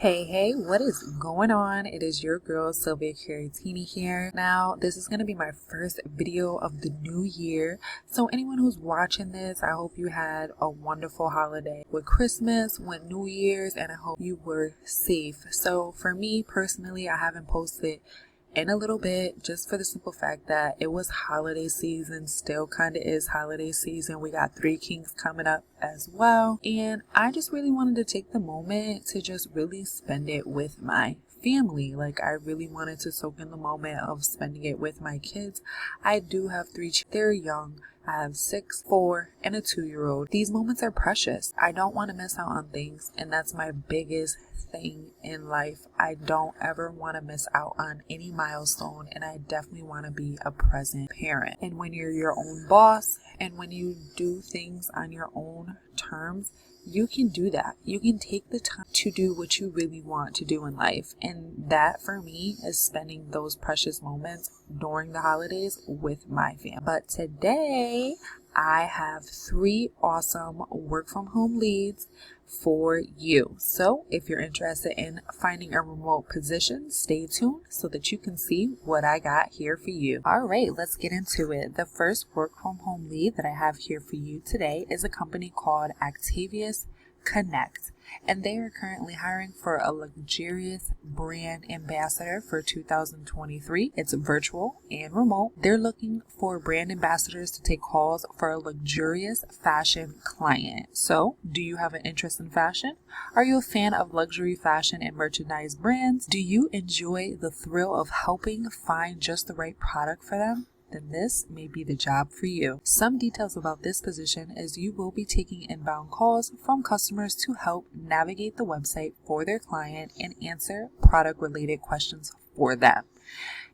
Hey, what is going on? It is your girl Sylvia Caratini here. Now, this is going to be my first video of the new year. So anyone who's watching this, I hope you had a wonderful holiday with Christmas, with New Year's, and I hope you were safe. So for me personally, I haven't posted in a little bit, just for the simple fact that it was holiday season, still kind of is holiday season. We got Three Kings coming up as well, and I just really wanted to take the moment to just really spend it with my family. Like, I really wanted to soak in the moment of spending it with my kids. I do have they're young. I have 6, 4, and a 2-year-old. These moments are precious. I don't want to miss out on things, and that's my biggest thing in life. I don't ever want to miss out on any milestone, and I definitely want to be a present parent. And when you're your own boss, and when you do things on your own terms, you can do that. You can take the time to do what you really want to do in life. And that for me is spending those precious moments during the holidays with my family. But today I have 3 awesome work from home leads for you. So if you're interested in finding a remote position, stay tuned so that you can see what I got here for you. All right, let's get into it. The first work from home lead that I have here for you today is a company called CVS Connect, and they are currently hiring for a luxurious brand ambassador for 2023. It's virtual and remote. They're looking for brand ambassadors to take calls for a luxurious fashion client. So, do you have an interest in fashion? Are you a fan of luxury fashion and merchandise brands? Do you enjoy the thrill of helping find just the right product for them? Then this may be the job for you. Some details about this position is you will be taking inbound calls from customers to help navigate the website for their client and answer product related questions for them.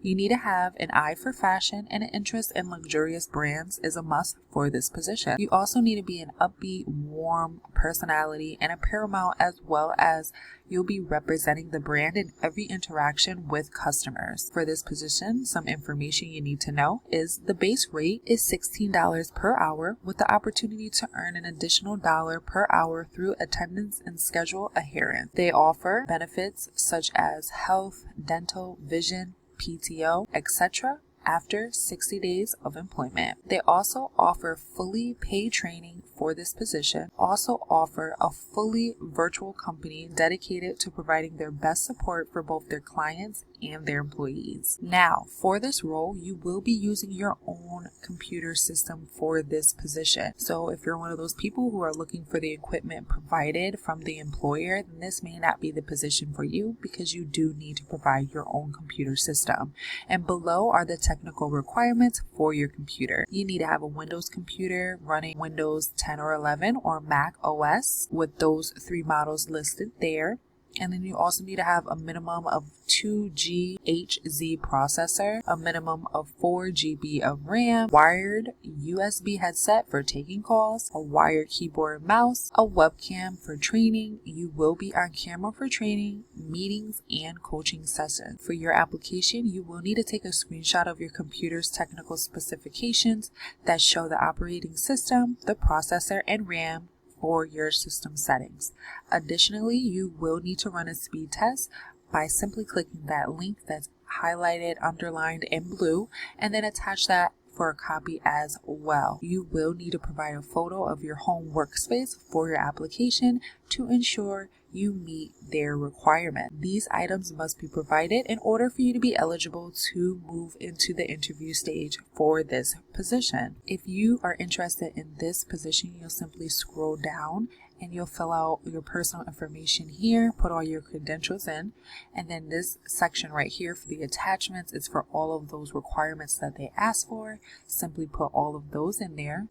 You need to have an eye for fashion, and an interest in luxurious brands is a must for this position. You also need to be an upbeat, warm personality and a paramount, as well as you'll be representing the brand in every interaction with customers. For this position, some information you need to know is the base rate is $16 per hour with the opportunity to earn an additional $1 per hour through attendance and schedule adherence. They offer benefits such as health, dental, vision, PTO, etc. after 60 days of employment. They also offer fully paid training for this position, also offer a fully virtual company dedicated to providing their best support for both their clients and their employees. Now, for this role, you will be using your own computer system for this position. So if you're one of those people who are looking for the equipment provided from the employer, then this may not be the position for you because you do need to provide your own computer system. And below are the technical requirements for your computer. You need to have a Windows computer running Windows 10 or 11 or Mac OS with those 3 models listed there. And then you also need to have a minimum of 2 GHz processor, a minimum of 4 GB of RAM, wired USB headset for taking calls, a wired keyboard and mouse, a webcam for training. You will be on camera for training, meetings, and coaching sessions. For your application, you will need to take a screenshot of your computer's technical specifications that show the operating system, the processor, and RAM for your system settings. Additionally, you will need to run a speed test by simply clicking that link that's highlighted, underlined in blue, and then attach that for a copy as well. You will need to provide a photo of your home workspace for your application to ensure you meet their requirement. These items must be provided in order for you to be eligible to move into the interview stage for this position. If you are interested in this position, you'll simply scroll down and you'll fill out your personal information here, put all your credentials in, and then this section right here for the attachments is for all of those requirements that they ask for. Simply put all of those in there,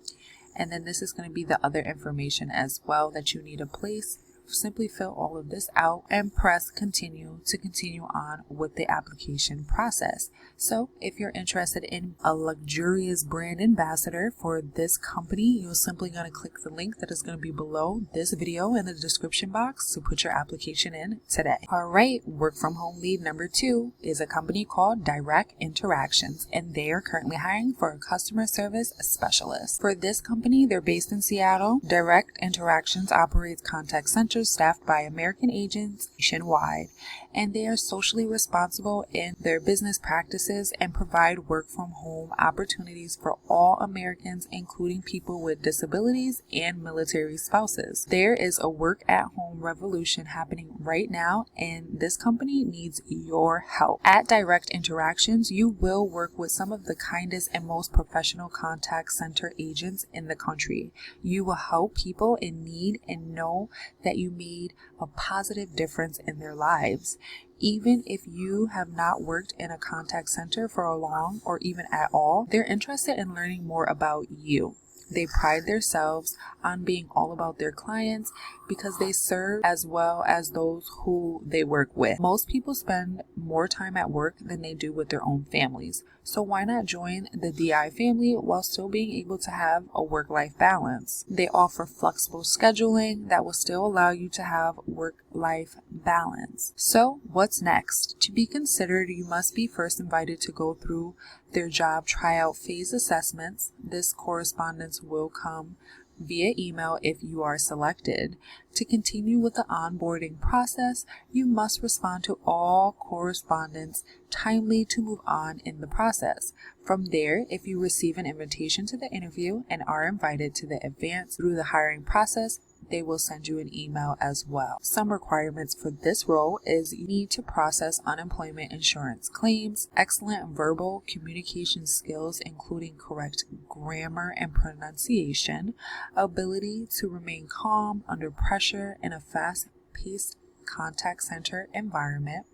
and then this is going to be the other information as well that you need to place. Simply fill all of this out and press continue to continue on with the application process. So if you're interested in a luxurious brand ambassador for this company, you're simply going to click the link that is going to be below this video in the description box to put your application in today. All right, work from home lead number 2 is a company called Direct Interactions, and they are currently hiring for a customer service specialist. For this company, they're based in Seattle. Direct Interactions operates contact centers centers staffed by American agents nationwide, and they are socially responsible in their business practices and provide work from home opportunities for all Americans, including people with disabilities and military spouses. There is a work at home revolution happening right now, and this company needs your help. At Direct Interactions, you will work with some of the kindest and most professional contact center agents in the country. You will help people in need and know that you made a positive difference in their lives. Even if you have not worked in a contact center for a long or even at all, they're interested in learning more about you. They pride themselves on being all about their clients because they serve as well as those who they work with. Most people spend more time at work than they do with their own families. So why not join the DI family while still being able to have a work-life balance? They offer flexible scheduling that will still allow you to have work-life balance. So what's next? To be considered, you must be first invited to go through their job tryout phase assessments. This correspondence will come via email if you are selected. To continue with the onboarding process, you must respond to all correspondence timely to move on in the process. From there, if you receive an invitation to the interview and are invited to the advance through the hiring process, they will send you an email as well. Some requirements for this role is you need to process unemployment insurance claims, excellent verbal communication skills including correct grammar and pronunciation, ability to remain calm under pressure in a fast-paced contact center environment,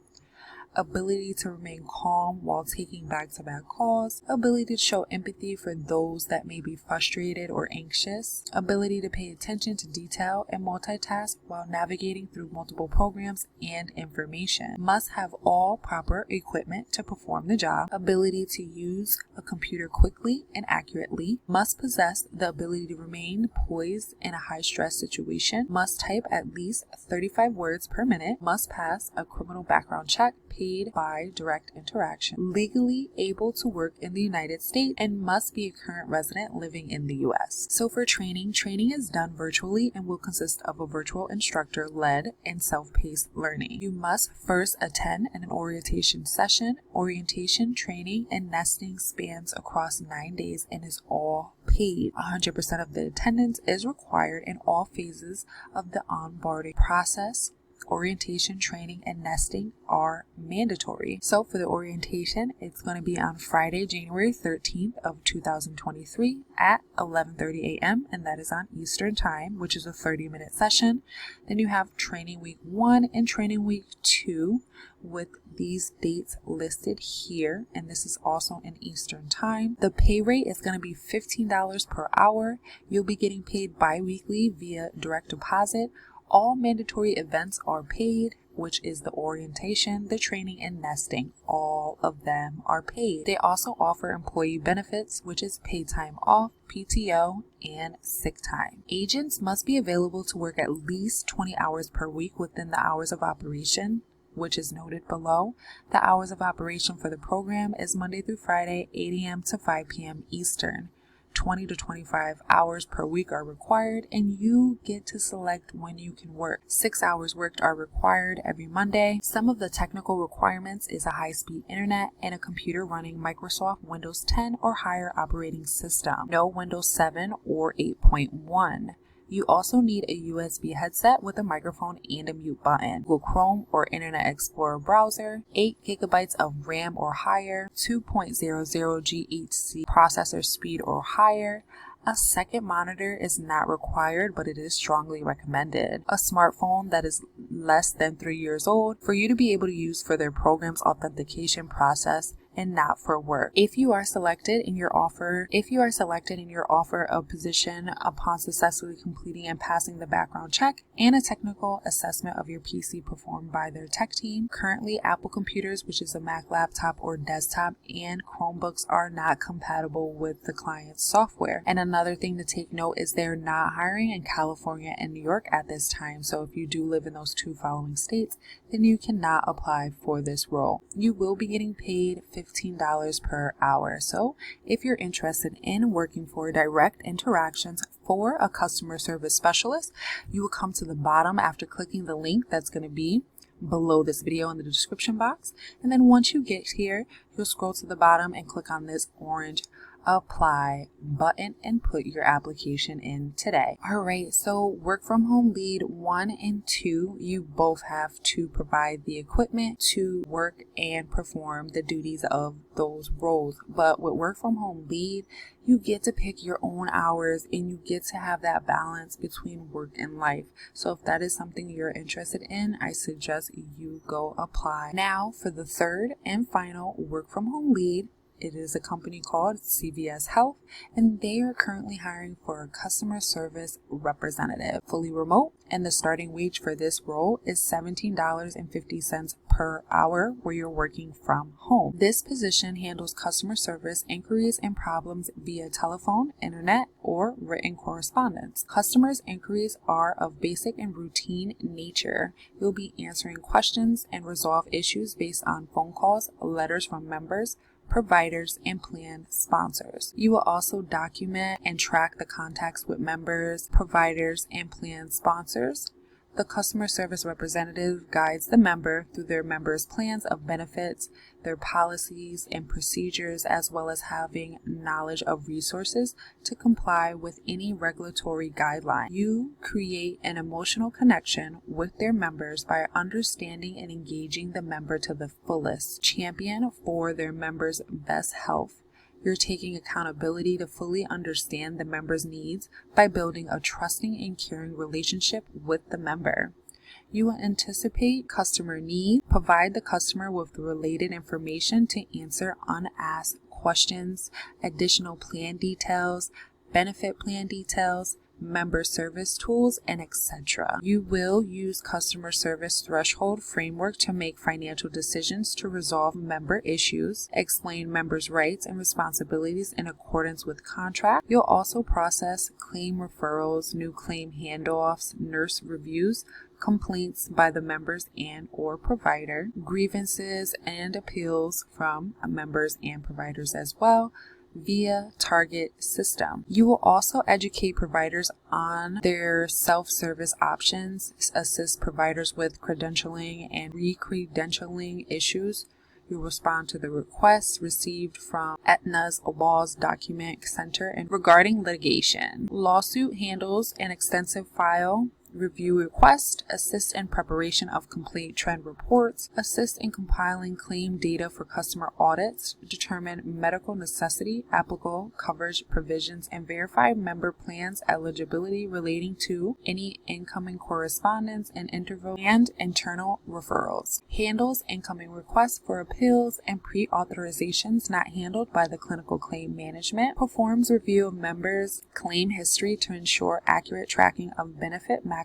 ability to remain calm while taking back-to-back calls, ability to show empathy for those that may be frustrated or anxious, ability to pay attention to detail and multitask while navigating through multiple programs and information, must have all proper equipment to perform the job, ability to use a computer quickly and accurately, must possess the ability to remain poised in a high-stress situation, must type at least 35 words per minute, must pass a criminal background check paid by Direct Interaction, legally able to work in the United States, and must be a current resident living in the U.S. So for training is done virtually and will consist of a virtual instructor-led and self-paced learning. You must first attend an orientation session. Orientation, training, and nesting spans across 9 days and is all paid. 100% of the attendance is required in all phases of the onboarding process. Orientation, training, and nesting are mandatory. So for the orientation, it's going to be on Friday, January 13th of 2023 at 11:30 a.m. and that is on Eastern Time, which is a 30-minute session. Then you have training week 1 and training week 2 with these dates listed here, and this is also in Eastern Time. The pay rate is going to be $15 per hour. You'll be getting paid bi-weekly via direct deposit. All mandatory events are paid, which is the orientation, the training, and nesting. All of them are paid. They also offer employee benefits, which is paid time off, PTO, and sick time. Agents must be available to work at least 20 hours per week within the hours of operation, which is noted below. The hours of operation for the program is Monday through Friday, 8 a.m. to 5 p.m. Eastern. 20 to 25 hours per week are required, and you get to select when you can work. 6 hours worked are required every Monday. Some of the technical requirements is a high-speed internet and a computer running Microsoft Windows 10 or higher operating system. No Windows 7 or 8.1. You also need a USB headset with a microphone and a mute button, Google Chrome or Internet Explorer browser, 8 gigabytes of RAM or higher, 2.00 GHz processor speed or higher. A second monitor is not required, but it is strongly recommended. A smartphone that is less than 3 years old for you to be able to use for their program's authentication process and not for work. If you are selected in your offer a position upon successfully completing and passing the background check and a technical assessment of your PC performed by their tech team. Currently, Apple computers, which is a Mac laptop or desktop, and Chromebooks are not compatible with the client's software. And another thing to take note is they're not hiring in California and New York at this time. So if you do live in those two following states, then you cannot apply for this role. You will be getting paid $15 per hour. So if you're interested in working for direct interactions for a customer service specialist, you will come to the bottom after clicking the link that's going to be below this video in the description box. And then once you get here, you'll scroll to the bottom and click on this orange apply button and put your application in today. All right, so work from home lead 1 and 2, you both have to provide the equipment to work and perform the duties of those roles. But with work from home lead, you get to pick your own hours and you get to have that balance between work and life. So if that is something you're interested in, I suggest you go apply. Now for the third and final work from home lead, it is a company called CVS Health, and they are currently hiring for a customer service representative, fully remote, and the starting wage for this role is $17.50 per hour where you're working from home. This position handles customer service inquiries and problems via telephone, internet, or written correspondence. Customers' inquiries are of basic and routine nature. You'll be answering questions and resolve issues based on phone calls, letters from members, providers, and plan sponsors. You will also document and track the contacts with members, providers, and plan sponsors. The customer service representative guides the member through their members' plans of benefits, their policies and procedures, as well as having knowledge of resources to comply with any regulatory guideline. You create an emotional connection with their members by understanding and engaging the member to the fullest. Champion for their members' best health. You're taking accountability to fully understand the member's needs by building a trusting and caring relationship with the member. You will anticipate customer needs, provide the customer with the related information to answer unasked questions, additional plan details, benefit plan details, member service tools, and etc. You will use customer service threshold framework to make financial decisions to resolve member issues, explain members' rights and responsibilities in accordance with contract. You'll also process claim referrals, new claim handoffs, nurse reviews, complaints by the members and or provider, grievances and appeals from members and providers as well, via target system. You will also educate providers on their self-service options, assist providers with credentialing and re-credentialing issues. You respond to the requests received from Aetna's Laws Document Center and regarding litigation. Lawsuit handles an extensive file review request, assist in preparation of complete trend reports, assist in compiling claim data for customer audits, determine medical necessity, applicable coverage provisions, and verify member plans eligibility relating to any incoming correspondence and interval and internal referrals. Handles incoming requests for appeals and pre-authorizations not handled by the clinical claim management. Performs review of members' claim history to ensure accurate tracking of benefit maximums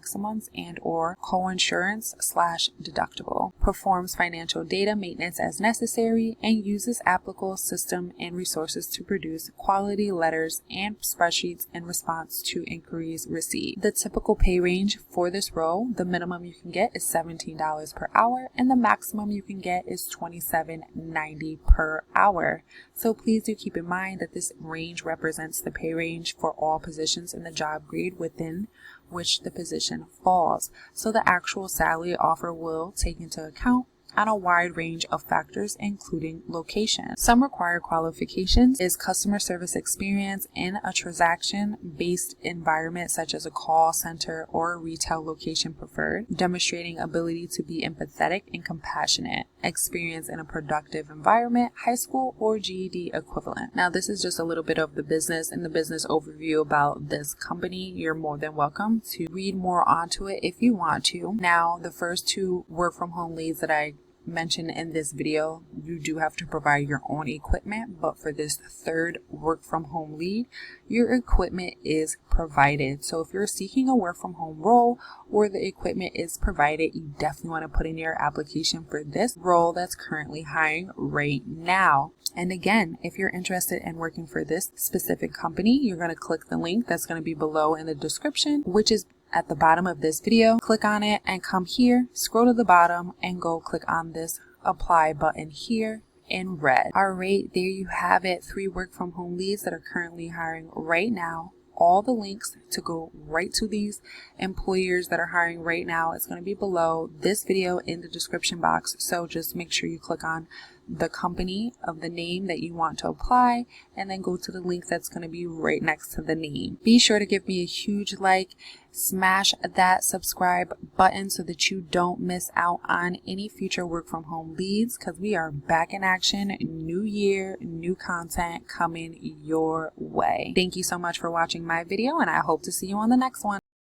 and or coinsurance/deductible. Performs financial data maintenance as necessary and uses applicable system and resources to produce quality letters and spreadsheets in response to inquiries received. The typical pay range for this role, the minimum you can get is $17 per hour and the maximum you can get is $27.90 per hour. So please do keep in mind that this range represents the pay range for all positions in the job grade within which the position falls. So the actual salary offer will take into account on a wide range of factors, including location. Some required qualifications is customer service experience in a transaction-based environment such as a call center or a retail location preferred, demonstrating ability to be empathetic and compassionate, experience in a productive environment, high school or GED equivalent. Now this is just a little bit of the business and the business overview about this company. You're more than welcome to read more onto it if you want to. Now the first two work from home leads that I mentioned in this video, you do have to provide your own equipment, but for this third work from home lead, your equipment is provided. So if you're seeking a work from home role or the equipment is provided, you definitely want to put in your application for this role that's currently hiring right now. And again, if you're interested in working for this specific company, you're going to click the link that's going to be below in the description, which is at the bottom of this video. Click on it and come here, scroll to the bottom and go click on this apply button here in red. All right, there you have it. 3 work from home leads that are currently hiring right now. All the links to go right to these employers that are hiring right now is going to be below this video in the description box. So just make sure you click on the company of the name that you want to apply and then go to the link that's going to be right next to the name. Be sure to give me a huge like, smash that subscribe button so that you don't miss out on any future work from home leads, because we are back in action. New year, new content coming your way. Thank you so much for watching my video, and I hope to see you on the next one.